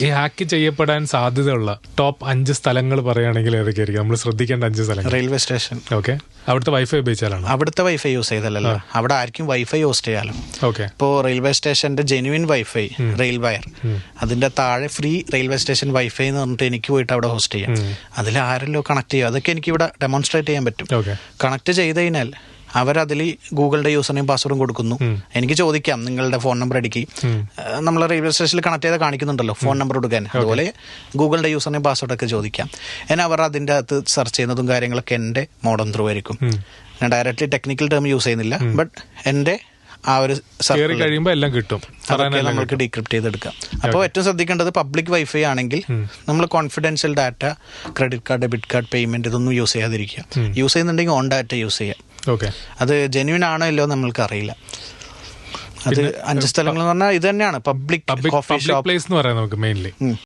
ഈ ഹാക്ക് ചെയ്യപ്പെടാൻ സാധ്യതയുള്ള ടോപ്പ് 5 സ്ഥലങ്ങൾ പറയുകയാണെങ്കിൽ ഏതൊക്കെയായിരിക്കും നമ്മൾ ശ്രദ്ധിക്കേണ്ട 5 സ്ഥലങ്ങൾ? Railway station. ഓക്കെ. അവിടുത്തെ വൈഫൈ ഉപയോഗിച്ചാലാണ്? അവിടുത്തെ വൈഫൈ യൂസ് ചെയ്തല്ലോ, അവിടെ ആർക്കും വൈഫൈ യൂസ് ചെയ്യാലോ. ഓക്കെ. ഇപ്പോൾ റെയിൽവേ സ്റ്റേഷന്റെ ജെനുവിൻ വൈഫൈ റെയിൽ വയർ, അതിന്റെ താഴെ ഫ്രീ റെയിൽവേ സ്റ്റേഷൻ വൈഫൈ എന്ന് പറഞ്ഞിട്ട് എനിക്ക് പോയിട്ട് അവിടെ ഹോസ്റ്റ് ചെയ്യാം. അതിൽ ആരെല്ലോ കണക്ട് ചെയ്യുക, അതൊക്കെ എനിക്ക് ഇവിടെ ഡെമോൺസ്ട്രേറ്റ് ചെയ്യാൻ പറ്റും. കണക്ട് ചെയ്ത് കഴിഞ്ഞാൽ അവരതിൽ ഗൂഗിളിന്റെ യൂസർ നെയിം പാസ്വേഡും കൊടുക്കുന്നു. എനിക്ക് ചോദിക്കാം നിങ്ങളുടെ ഫോൺ നമ്പർ അടിക്കി, നമ്മൾ റെയിൽവേ സ്റ്റേഷനിൽ കണക്ട് ചെയ്ത് കാണിക്കുന്നുണ്ടല്ലോ ഫോൺ നമ്പർ കൊടുക്കാൻ, അതുപോലെ ഗൂഗിളിന്റെ യൂസർ നെയിം പാസ്വേഡൊക്കെ ചോദിക്കാം. എന്നാൽ അവർ അതിൻ്റെ അകത്ത് സെർച്ച് ചെയ്യുന്നതും കാര്യങ്ങളൊക്കെ എൻ്റെ മോഡം ത്രൂ ആയിരിക്കും. ഞാൻ ഡയറക്റ്റ്ലി ടെക്നിക്കൽ ടേം യൂസ് ചെയ്യുന്നില്ല, ബട്ട് എൻ്റെ ആ ഒരു കഴിയുമ്പോൾ എല്ലാം കിട്ടും, നമുക്ക് ഡീക്രിപ്റ്റ് ചെയ്തെടുക്കാം. അപ്പോൾ ഏറ്റവും ശ്രദ്ധിക്കേണ്ടത് പബ്ലിക് വൈഫൈ ആണെങ്കിൽ നമ്മൾ confidential data, credit card, debit card, payment ഇതൊന്നും യൂസ് ചെയ്യാതിരിക്കുക. യൂസ് ചെയ്യുന്നുണ്ടെങ്കിൽ ഓൺ ഡാറ്റ യൂസ് ചെയ്യാം. അത് ജെന്യൂൻ ആണോ ഇല്ലോ നമ്മൾക്ക് അറിയില്ല. അത് 5 സ്ഥലങ്ങൾ എന്ന് പറഞ്ഞാൽ ഇത് തന്നെയാണ് പബ്ലിക് കോഫി ഷോപ്പ് പ്ലേസ് എന്ന് പറയാം നമുക്ക് മെയിൻലി.